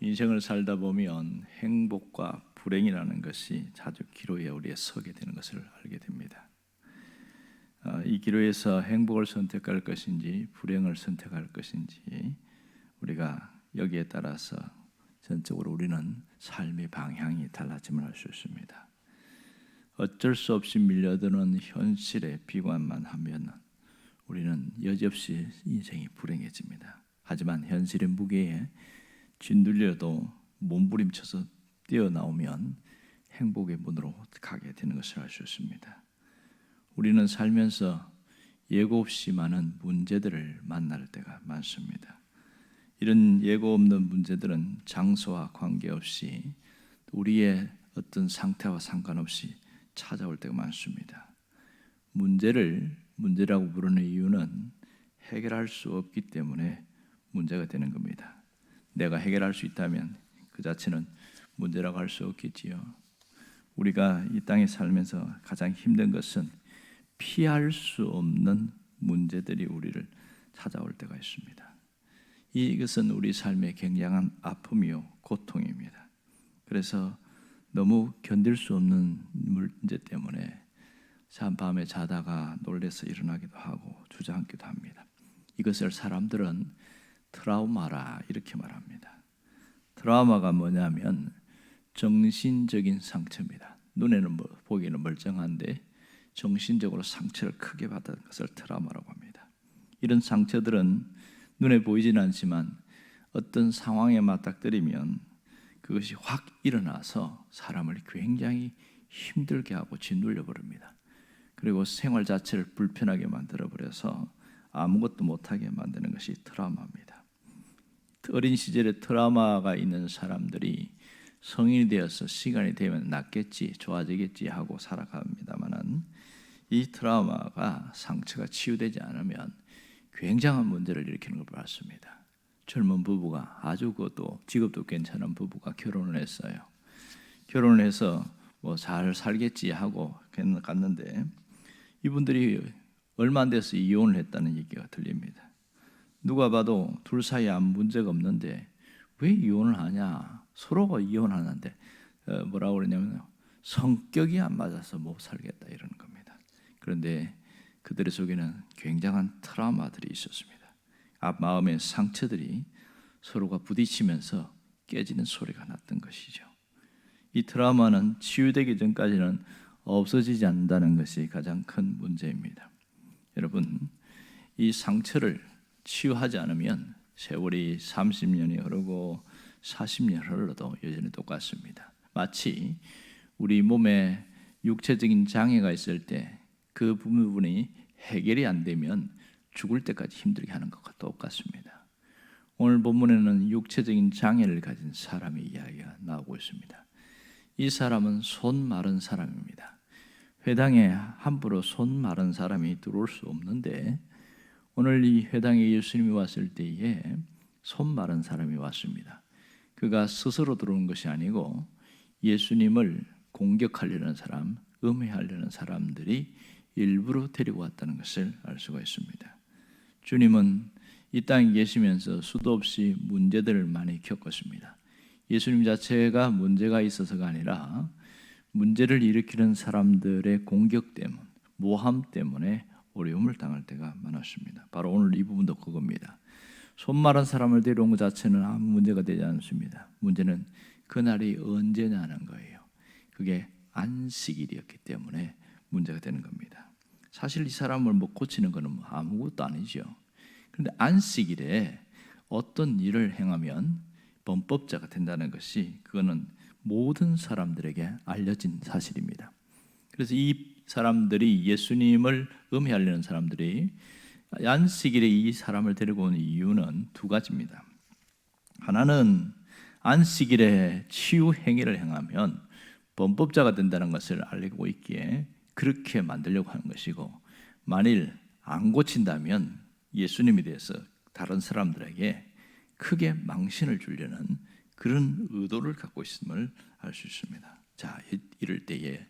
인생을 살다 보면 행복과 불행이라는 것이 자주 기로에 우리가 서게 되는 것을 알게 됩니다. 이 기로에서 행복을 선택할 것인지 불행을 선택할 것인지 우리가 여기에 따라서 전적으로 우리는 삶의 방향이 달라짐을 알 수 있습니다. 어쩔 수 없이 밀려드는 현실에 비관만 하면 우리는 여지없이 인생이 불행해집니다. 하지만 현실의 무게에 짓눌려도 몸부림쳐서 뛰어나오면 행복의 문으로 가게 되는 것을 알 수 있습니다. 우리는 살면서 예고 없이 많은 문제들을 만날 때가 많습니다. 이런 예고 없는 문제들은 장소와 관계없이 우리의 어떤 상태와 상관없이 찾아올 때가 많습니다. 문제를 문제라고 부르는 이유는 해결할 수 없기 때문에 문제가 되는 겁니다. 내가 해결할 수 있다면 그 자체는 문제라고 할 수 없겠지요. 우리가 이 땅에 살면서 가장 힘든 것은 피할 수 없는 문제들이 우리를 찾아올 때가 있습니다. 이것은 우리 삶의 굉장한 아픔이요 고통입니다. 그래서 너무 견딜 수 없는 문제 때문에 밤에 자다가 놀라서 일어나기도 하고 주저앉기도 합니다. 이것을 사람들은 트라우마라 이렇게 말합니다. 트라우마가 뭐냐면 정신적인 상처입니다. 눈에는 보기에는 멀쩡한데 정신적으로 상처를 크게 받은 것을 트라우마라고 합니다. 이런 상처들은 눈에 보이지는 않지만 어떤 상황에 맞닥뜨리면 그것이 확 일어나서 사람을 굉장히 힘들게 하고 짓눌려 버립니다. 그리고 생활 자체를 불편하게 만들어 버려서 아무것도 못하게 만드는 것이 트라우마입니다. 어린 시절에 트라우마가 있는 사람들이 성인이 되어서 시간이 되면 낫겠지, 좋아지겠지 하고 살아갑니다만은 이 트라우마가 상처가 치유되지 않으면 굉장한 문제를 일으키는 걸 봤습니다. 젊은 부부가 아주 그것도 직업도 괜찮은 부부가 결혼을 했어요. 결혼을 해서 뭐 잘 살겠지 하고 갔는데 이분들이 얼마 안 돼서 이혼을 했다는 얘기가 들립니다. 누가 봐도 둘 사이에 아무 문제가 없는데 왜 이혼을 하냐? 서로가 이혼하는데 뭐라고 그러냐면 성격이 안 맞아서 못 살겠다 이러는 겁니다. 그런데 그들의 속에는 굉장한 트라우마들이 있었습니다. 마음의 상처들이 서로가 부딪히면서 깨지는 소리가 났던 것이죠. 이 트라우마는 치유되기 전까지는 없어지지 않는다는 것이 가장 큰 문제입니다. 여러분, 이 상처를 치유하지 않으면 세월이 30년이 흐르고 40년 흘러도 여전히 똑같습니다. 마치 우리 몸에 육체적인 장애가 있을 때 그 부분이 해결이 안 되면 죽을 때까지 힘들게 하는 것과 똑같습니다. 오늘 본문에는 육체적인 장애를 가진 사람의 이야기가 나오고 있습니다. 이 사람은 손 마른 사람입니다. 회당에 함부로 손 마른 사람이 들어올 수 없는데 오늘 이 회당에 예수님이 왔을 때에 손 마른 사람이 왔습니다. 그가 스스로 들어온 것이 아니고 예수님을 공격하려는 사람, 음해하려는 사람들이 일부러 데리고 왔다는 것을 알 수가 있습니다. 주님은 이 땅에 계시면서 수도 없이 문제들을 많이 겪었습니다. 예수님 자체가 문제가 있어서가 아니라 문제를 일으키는 사람들의 공격 때문, 모함 때문에 어려움을 당할 때가 많았습니다. 바로 오늘 이 부분도 그겁니다. 손 마른 사람을 데려온 것 자체는 아무 문제가 되지 않습니다. 문제는 그날이 언제냐는 거예요. 그게 안식일이었기 때문에 문제가 되는 겁니다. 사실 이 사람을 뭐 고치는 것은 아무것도 아니죠. 그런데 안식일에 어떤 일을 행하면 범법자가 된다는 것이 그거는 모든 사람들에게 알려진 사실입니다. 그래서 이 사람들이 예수님을 음해하려는 사람들이 안식일에 이 사람을 데리고 온 이유는 두 가지입니다. 하나는 안식일에 치유 행위를 행하면 범법자가 된다는 것을 알고 있기에 그렇게 만들려고 하는 것이고, 만일 안 고친다면 예수님에 대해서 다른 사람들에게 크게 망신을 주려는 그런 의도를 갖고 있음을 알 수 있습니다. 자, 이럴 때에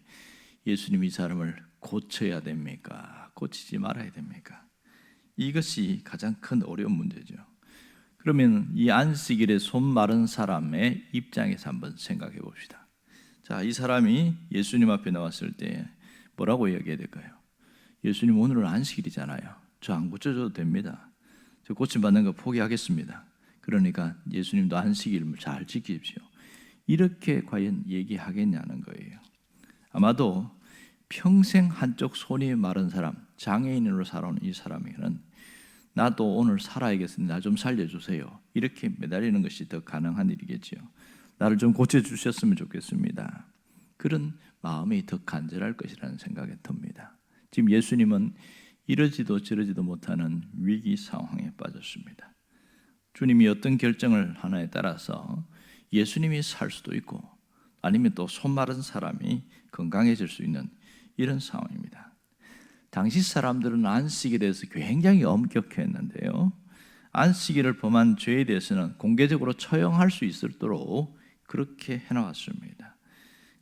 예수님이 이 사람을 고쳐야 됩니까? 고치지 말아야 됩니까? 이것이 가장 큰 어려운 문제죠. 그러면 이 안식일에 손 마른 사람의 입장에서 한번 생각해 봅시다. 자, 이 사람이 예수님 앞에 나왔을 때 뭐라고 이야기해야 될까요? 예수님, 오늘은 안식일이잖아요. 저 안 고쳐줘도 됩니다. 저 고침받는 거 포기하겠습니다. 그러니까 예수님도 안식일을 잘 지키십시오. 이렇게 과연 얘기하겠냐는 거예요. 아마도 평생 한쪽 손이 마른 사람, 장애인으로 살아온 이 사람에게는 나도 오늘 살아야겠으니 나 좀 살려주세요, 이렇게 매달리는 것이 더 가능한 일이겠지요. 나를 좀 고쳐주셨으면 좋겠습니다. 그런 마음이 더 간절할 것이라는 생각이 듭니다. 지금 예수님은 이러지도 저러지도 못하는 위기 상황에 빠졌습니다. 주님이 어떤 결정을 하나에 따라서 예수님이 살 수도 있고 아니면 또 손 마른 사람이 건강해질 수 있는 이런 상황입니다. 당시 사람들은 안식일에 대해서 굉장히 엄격했는데요, 안식일을 범한 죄에 대해서는 공개적으로 처형할 수 있도록 그렇게 해나왔습니다.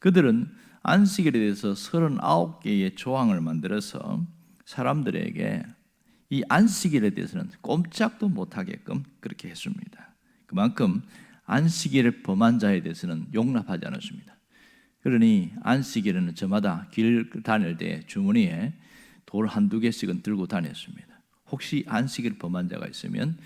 그들은 안식일에 대해서 39개의 조항을 만들어서 사람들에게 이 안식일에 대해서는 꼼짝도 못하게끔 그렇게 했습니다. 그만큼 안식일을 범한 자에 대해서는 용납하지 않았습니다. 그러니 안식일에는 저마다 길 다닐 때 주머니에 돌 한두 개씩은 들고 다녔습니다. 혹시 안식일 범한 자가 있으면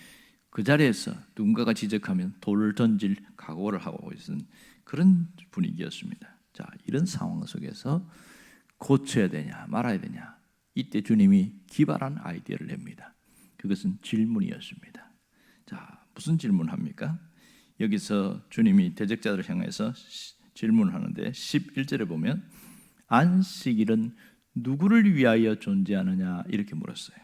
그 자리에서 누군가가 지적하면 돌을 던질 각오를 하고 있는 그런 분위기였습니다. 자, 이런 상황 속에서 고쳐야 되냐 말아야 되냐, 이때 주님이 기발한 아이디어를 냅니다. 그것은 질문이었습니다. 자, 무슨 질문합니까? 여기서 주님이 대적자들을 향해서 질문하는데 11절에 보면 안식일은 누구를 위하여 존재하느냐 이렇게 물었어요.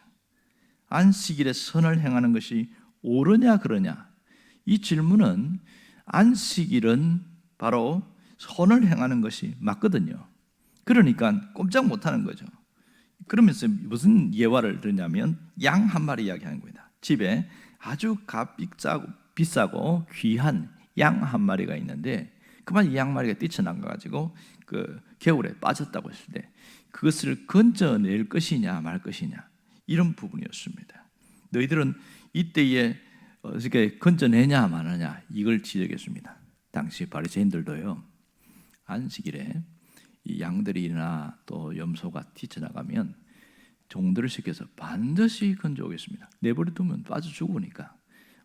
안식일에 선을 행하는 것이 옳으냐 그러냐, 이 질문은 안식일은 바로 선을 행하는 것이 맞거든요. 그러니까 꼼짝 못하는 거죠. 그러면서 무슨 예화를 들냐면 양 한 마리 이야기하는 겁니다. 집에 아주 비싸고 귀한 양 한 마리가 있는데 그만 이 양 마리가 뛰쳐나가가지고 그 겨울에 빠졌다고 했을 때 그것을 건져낼 것이냐 말 것이냐, 이런 부분이었습니다. 너희들은 이때에 어떻게 건져내냐 마느냐, 이걸 지적했습니다. 당시 바리새인들도요, 안식일에 이 양들이나 또 염소가 뛰쳐나가면 종들을 시켜서 반드시 건져오겠습니다. 내버려 두면 빠져 죽으니까,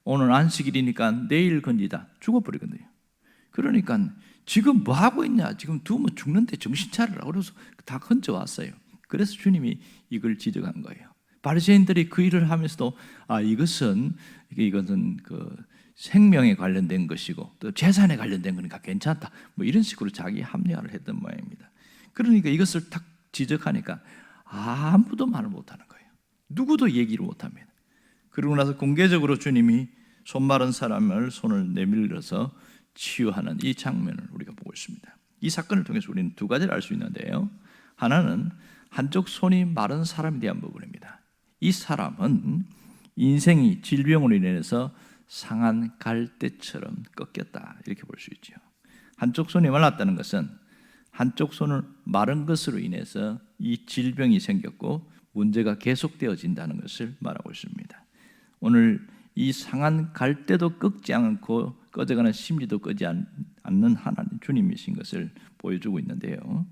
오늘 안식일이니까 내일 건지다 죽어버리거든요. 그러니까 지금 뭐 하고 있냐, 지금 두면 죽는데 정신 차리라, 그래서 다 건져왔어요. 그래서 주님이 이걸 지적한 거예요. 바리새인들이 그 일을 하면서도 이것은 그 생명에 관련된 것이고 또 재산에 관련된 거니까 괜찮다, 뭐 이런 식으로 자기 합리화를 했던 모양입니다. 그러니까 이것을 딱 지적하니까 아무도 말을 못하는 거예요. 누구도 얘기를 못합니다. 그러고 나서 공개적으로 주님이 손 마른 사람을 손을 내밀어서 치유하는 이 장면을 우리가 보고 있습니다. 이 사건을 통해서 우리는 두 가지를 알 수 있는데요, 하나는 한쪽 손이 마른 사람에 대한 부분입니다. 이 사람은 인생이 질병으로 인해서 상한 갈대처럼 꺾였다, 이렇게 볼 수 있죠. 한쪽 손이 말랐다는 것은 한쪽 손을 마른 것으로 인해서 이 질병이 생겼고 문제가 계속되어진다는 것을 말하고 있습니다. 오늘 이 상한 갈대도 꺾지 않고 꺼져가는 심리도 끄지 않는 하나님 주님이신 것을 보여주고 있는데요,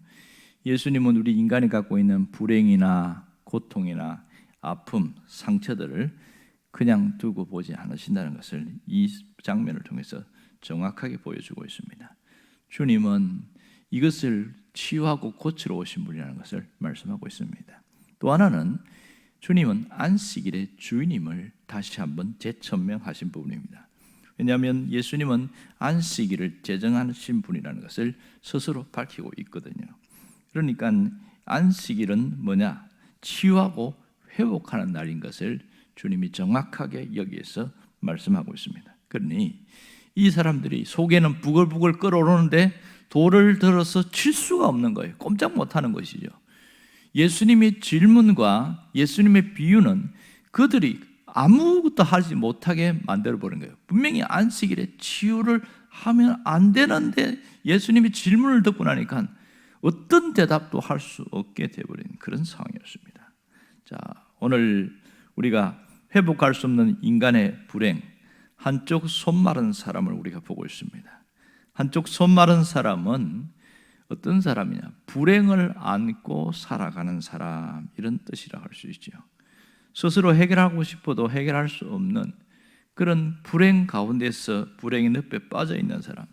예수님은 우리 인간이 갖고 있는 불행이나 고통이나 아픔, 상처들을 그냥 두고 보지 않으신다는 것을 이 장면을 통해서 정확하게 보여주고 있습니다. 주님은 이것을 치유하고 고치러 오신 분이라는 것을 말씀하고 있습니다. 또 하나는 주님은 안식일의 주인임을 다시 한번 재천명하신 부분입니다. 왜냐하면 예수님은 안식일을 제정하신 분이라는 것을 스스로 밝히고 있거든요. 그러니까 안식일은 뭐냐? 치유하고 회복하는 날인 것을 주님이 정확하게 여기에서 말씀하고 있습니다. 그러니 이 사람들이 속에는 부글부글 끓어오르는데 돌을 들어서 칠 수가 없는 거예요. 꼼짝 못하는 것이죠. 예수님의 질문과 예수님의 비유는 그들이 아무것도 하지 못하게 만들어버린 거예요. 분명히 안식일에 치유를 하면 안 되는데 예수님이 질문을 듣고 나니까 어떤 대답도 할 수 없게 되어버린 그런 상황이었습니다. 자, 오늘 우리가 회복할 수 없는 인간의 불행, 한쪽 손 마른 사람을 우리가 보고 있습니다. 한쪽 손 마른 사람은 어떤 사람이냐? 불행을 안고 살아가는 사람, 이런 뜻이라 할 수 있죠. 스스로 해결하고 싶어도 해결할 수 없는 그런 불행 가운데서 불행의 늪에 빠져 있는 사람.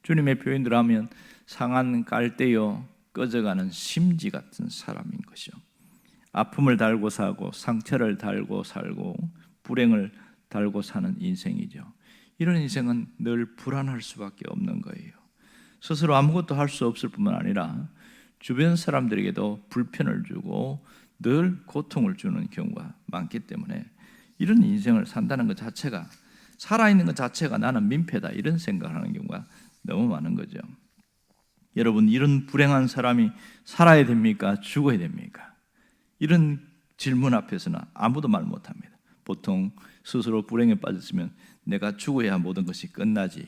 주님의 표현대로 하면 상한 깔대요 꺼져가는 심지 같은 사람인 것이요. 아픔을 달고 사고 상처를 달고 살고 불행을 달고 사는 인생이죠. 이런 인생은 늘 불안할 수밖에 없는 거예요. 스스로 아무것도 할 수 없을 뿐만 아니라 주변 사람들에게도 불편을 주고 늘 고통을 주는 경우가 많기 때문에 이런 인생을 산다는 것 자체가, 살아있는 것 자체가 나는 민폐다, 이런 생각을 하는 경우가 너무 많은 거죠. 여러분, 이런 불행한 사람이 살아야 됩니까? 죽어야 됩니까? 이런 질문 앞에서는 아무도 말 못합니다. 보통 스스로 불행에 빠졌으면 내가 죽어야 모든 것이 끝나지,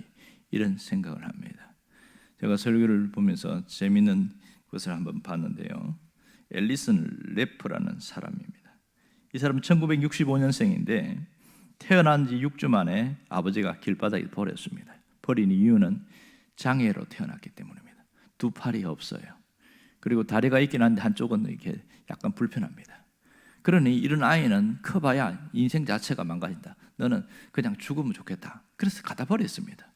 이런 생각을 합니다. 제가 설교를 보면서 재미있는 것을 한번 봤는데요. 앨리슨 래퍼라는 사람입니다. 이 사람은 1965년생인데 태어난 지 6주 만에 아버지가 길바닥에 버렸습니다. 버린 이유는 장애로 태어났기 때문입니다. 두 팔이 없어요. 그리고 다리가 있긴 한데 한쪽은 이렇게 약간 불편합니다. 그러니 이런 아이는 커봐야 인생 자체가 망가진다. 너는 그냥 죽으면 좋겠다. 그래서 갖다 버렸습니다.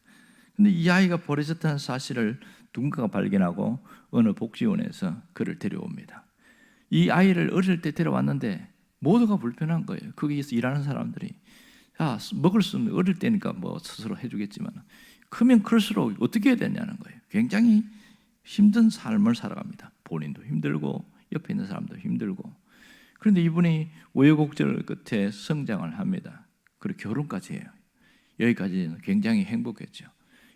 근데 이 아이가 버려졌다는 사실을 누군가가 발견하고 어느 복지원에서 그를 데려옵니다. 이 아이를 어릴 때 데려왔는데 모두가 불편한 거예요. 거기에서 일하는 사람들이 먹을 수 없는, 어릴 때니까 뭐 스스로 해주겠지만 크면 클수록 어떻게 해야 되냐는 거예요. 굉장히 힘든 삶을 살아갑니다. 본인도 힘들고 옆에 있는 사람도 힘들고. 그런데 이분이 우여곡절 끝에 성장을 합니다. 그리고 결혼까지 해요. 여기까지는 굉장히 행복했죠.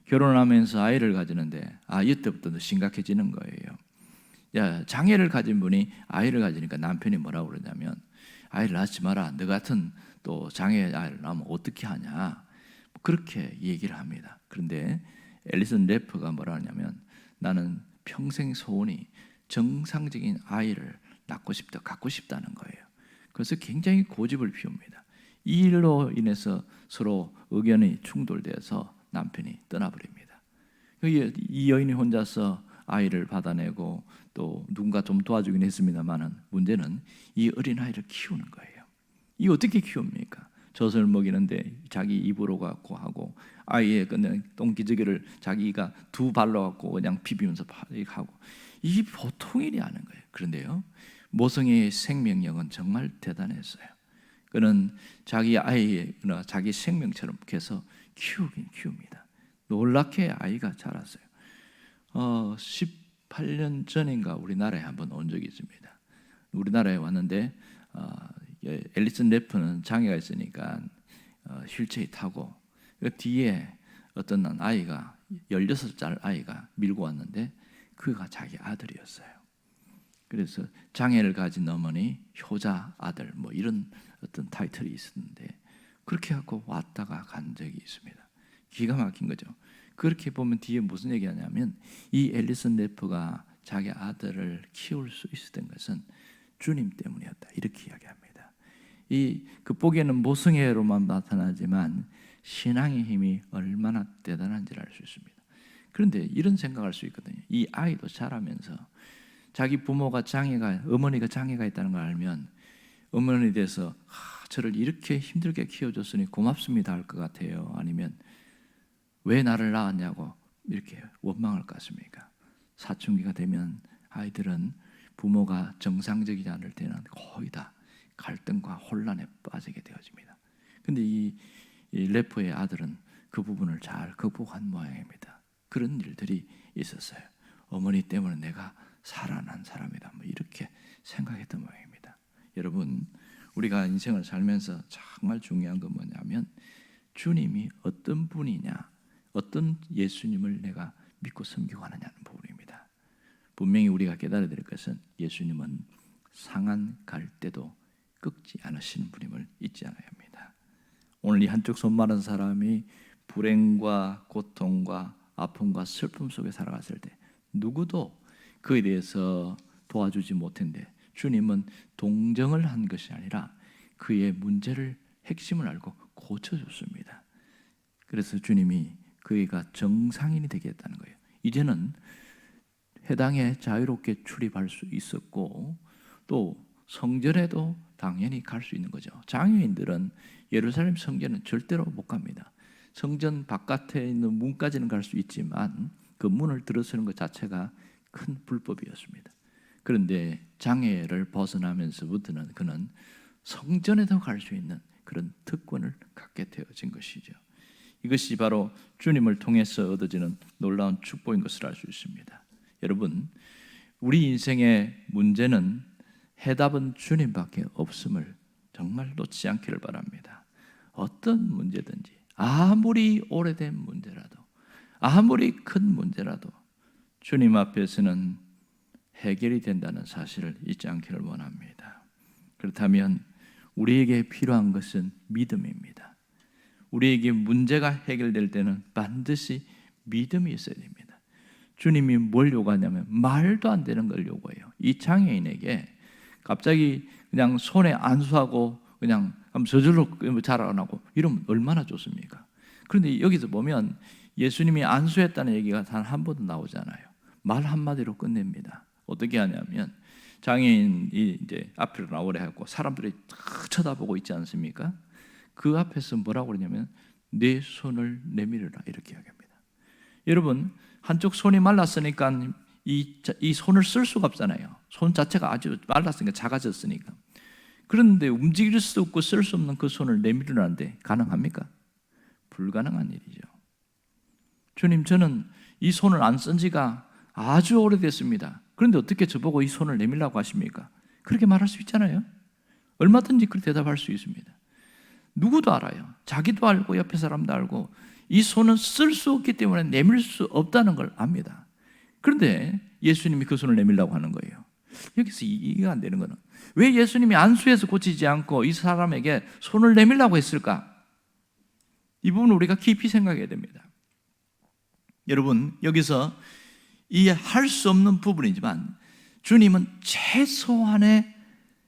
결혼하면서 아이를 가지는데 이때부터 더 심각해지는 거예요. 장애를 가진 분이 아이를 가지니까 남편이 뭐라고 그러냐면, 아이를 낳지 마라. 너 같은 또 장애 아이를 낳으면 어떻게 하냐, 그렇게 얘기를 합니다. 그런데 앨리슨 래퍼가 뭐라 하냐면, 나는 평생 소원이 정상적인 아이를 낳고 싶다, 갖고 싶다는 거예요. 그래서 굉장히 고집을 피웁니다. 이 일로 인해서 서로 의견이 충돌되어서 남편이 떠나버립니다. 이 여인이 혼자서 아이를 받아내고 또 누군가 좀 도와주긴 했습니다만 문제는 이 어린아이를 키우는 거예요. 이 어떻게 키웁니까? 젖을 먹이는데 자기 입으로 갖고 하고, 아이의 그냥 똥기저귀를 자기가 두 발로 갖고 그냥 비비면서 하고, 이 보통 일이 아닌 거예요. 그런데요, 모성애의 생명력은 정말 대단했어요. 그는 자기 아이나 자기 생명처럼 해서 키우긴 키웁니다. 놀랍게 아이가 자랐어요. 18년 전인가 우리나라에 한번 온 적이 있습니다. 우리나라에 왔는데 앨리슨 래퍼는 장애가 있으니까 휠체어 타고 그 뒤에 어떤 아이가 16살 아이가 밀고 왔는데 그가 자기 아들이었어요. 그래서 장애를 가진 어머니 효자 아들 뭐 이런 어떤 타이틀이 있었는데 그렇게 하고 왔다가 간 적이 있습니다. 기가 막힌 거죠. 그렇게 보면 뒤에 무슨 얘기하냐면, 이 앨리슨 래퍼가 자기 아들을 키울 수 있었던 것은 주님 때문이었다, 이렇게 이야기합니다. 이 극복에는 모성애로만 나타나지만 신앙의 힘이 얼마나 대단한지를 알 수 있습니다. 그런데 이런 생각할 수 있거든요. 이 아이도 자라면서 자기 부모가 어머니가 장애가 있다는 걸 알면 어머니에 대해서 저를 이렇게 힘들게 키워줬으니 고맙습니다 할 것 같아요. 아니면 왜 나를 낳았냐고 이렇게 원망할 것 같습니까? 사춘기가 되면 아이들은 부모가 정상적이지 않을 때는 거의 다 갈등과 혼란에 빠지게 되어집니다. 근데 이 래퍼의 아들은 그 부분을 잘 극복한 모양입니다. 그런 일들이 있었어요. 어머니 때문에 내가 살아난 사람이다, 뭐 이렇게 생각했던 모양입니다. 여러분, 우리가 인생을 살면서 정말 중요한 건 뭐냐면 주님이 어떤 분이냐, 어떤 예수님을 내가 믿고 섬기고 하느냐는 부분입니다. 분명히 우리가 깨달아야 될 것은 예수님은 상한 갈대도 꺾지 않으시는 분임을 잊지 않아야 합니다. 오늘 이 한쪽 손 마른 사람이 불행과 고통과 아픔과 슬픔 속에 살아갔을 때 누구도 그에 대해서 도와주지 못했는데 주님은 동정을 한 것이 아니라 그의 문제를 핵심을 알고 고쳐줬습니다. 그래서 주님이 그이가 정상인이 되겠다는 거예요. 이제는 회당에 자유롭게 출입할 수 있었고 또 성전에도 당연히 갈 수 있는 거죠. 장애인들은 예루살렘 성전은 절대로 못 갑니다. 성전 바깥에 있는 문까지는 갈 수 있지만 그 문을 들어서는 것 자체가 큰 불법이었습니다. 그런데 장애를 벗어나면서부터는 그는 성전에도 갈 수 있는 그런 특권을 갖게 되어진 것이죠. 이것이 바로 주님을 통해서 얻어지는 놀라운 축복인 것을 알 수 있습니다. 여러분, 우리 인생의 문제는 해답은 주님밖에 없음을 정말 놓지 않기를 바랍니다. 어떤 문제든지 아무리 오래된 문제라도 아무리 큰 문제라도 주님 앞에서는 해결이 된다는 사실을 잊지 않기를 원합니다. 그렇다면 우리에게 필요한 것은 믿음입니다. 우리에게 문제가 해결될 때는 반드시 믿음이 있어야 됩니다. 주님이 뭘 요구하냐면 말도 안 되는 걸 요구해요. 이 장애인에게 갑자기 그냥 손에 안수하고 그냥 저절로 자라나고 이러면 얼마나 좋습니까? 그런데 여기서 보면 예수님이 안수했다는 얘기가 단 한 번도 나오잖아요. 말 한마디로 끝냅니다. 어떻게 하냐면 장애인이 이제 앞으로 나오래 하고 사람들이 탁 쳐다보고 있지 않습니까? 그 앞에서 뭐라고 그러냐면 내 손을 내밀어라 이렇게 이야기합니다. 여러분, 한쪽 손이 말랐으니까 이 손을 쓸 수가 없잖아요. 손 자체가 아주 말랐으니까 작아졌으니까. 그런데 움직일 수 없고 쓸 수 없는 그 손을 내밀으라는데 가능합니까? 불가능한 일이죠. 주님, 저는 이 손을 안 쓴 지가 아주 오래됐습니다. 그런데 어떻게 저보고 이 손을 내밀라고 하십니까? 그렇게 말할 수 있잖아요. 얼마든지 그렇게 대답할 수 있습니다. 누구도 알아요. 자기도 알고 옆에 사람도 알고 이 손은 쓸 수 없기 때문에 내밀 수 없다는 걸 압니다. 그런데 예수님이 그 손을 내밀라고 하는 거예요. 여기서 이해가 안 되는 거는 왜 예수님이 안수해서 고치지 않고 이 사람에게 손을 내밀라고 했을까? 이 부분을 우리가 깊이 생각해야 됩니다. 여러분, 여기서 이해할 수 없는 부분이지만 주님은 최소한의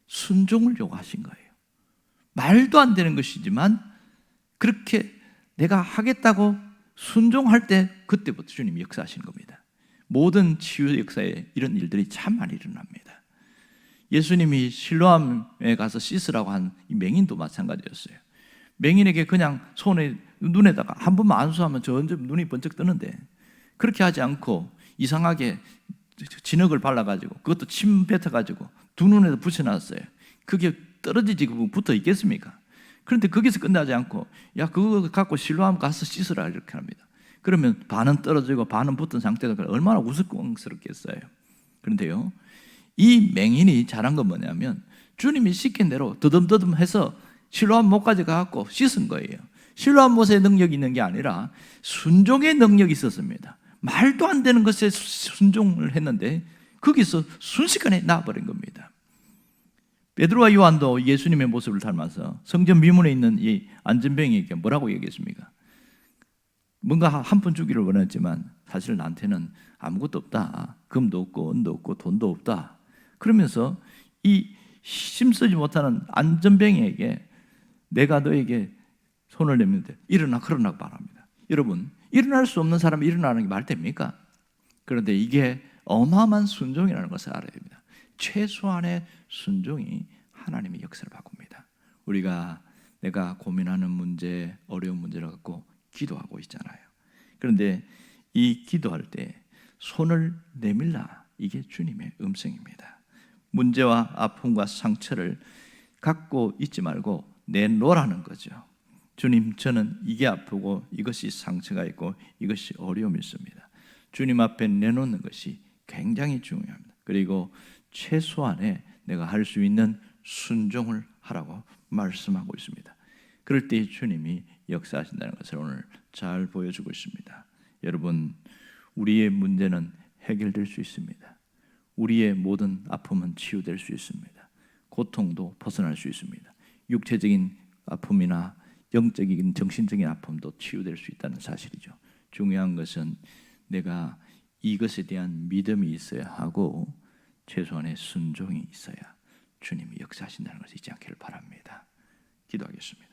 순종을 요구하신 거예요. 말도 안 되는 것이지만 그렇게 내가 하겠다고 순종할 때 그때부터 주님이 역사하시는 겁니다. 모든 치유 역사에 이런 일들이 참 많이 일어납니다. 예수님이 실로암에 가서 씻으라고 한 이 맹인도 마찬가지였어요. 맹인에게 그냥 손에 눈에다가 한 번만 안수하면 점점 눈이 번쩍 뜨는데 그렇게 하지 않고 이상하게 진흙을 발라가지고 그것도 침 뱉어가지고 두 눈에도 붙여놨어요. 그게 떨어지지 붙어 있겠습니까? 그런데 거기서 끝나지 않고 야 그거 갖고 실로암 가서 씻으라 이렇게 합니다. 그러면 반은 떨어지고 반은 붙은 상태가 얼마나 우스꽝스럽겠어요. 그런데요, 이 맹인이 잘한 건 뭐냐면 주님이 시킨 대로 더듬더듬해서 실로암 못까지 가갖고 씻은 거예요. 실로암 못의 능력이 있는 게 아니라 순종의 능력이 있었습니다. 말도 안 되는 것에 순종을 했는데 거기서 순식간에 나아버린 겁니다. 베드로와 요한도 예수님의 모습을 닮아서 성전 미문에 있는 이 안전병에게 뭐라고 얘기했습니까? 뭔가 한 푼 주기를 원했지만 사실 나한테는 아무것도 없다. 금도 없고 은도 없고 돈도 없다. 그러면서 이 힘쓰지 못하는 안전병에게 내가 너에게 손을 내밀는데 일어나 그러라고 말합니다. 여러분, 일어날 수 없는 사람이 일어나는 게 말 됩니까? 그런데 이게 어마어마한 순종이라는 것을 알아야 됩니다. 최소한의 순종이 하나님의 역사를 바꿉니다. 우리가 내가 고민하는 문제, 어려운 문제를 갖고 기도하고 있잖아요. 그런데 이 기도할 때 손을 내밀라, 이게 주님의 음성입니다. 문제와 아픔과 상처를 갖고 있지 말고 내놓으라는 거죠. 주님, 저는 이게 아프고 이것이 상처가 있고 이것이 어려움이 있습니다. 주님 앞에 내놓는 것이 굉장히 중요합니다. 그리고 최소한의 내가 할 수 있는 순종을 하라고 말씀하고 있습니다. 그럴 때 주님이 역사하신다는 것을 오늘 잘 보여주고 있습니다. 여러분, 우리의 문제는 해결될 수 있습니다. 우리의 모든 아픔은 치유될 수 있습니다. 고통도 벗어날 수 있습니다. 육체적인 아픔이나 영적인 정신적인 아픔도 치유될 수 있다는 사실이죠. 중요한 것은 내가 이것에 대한 믿음이 있어야 하고 최소한의 순종이 있어야 주님이 역사하신다는 것을 잊지 않기를 바랍니다. 기도하겠습니다.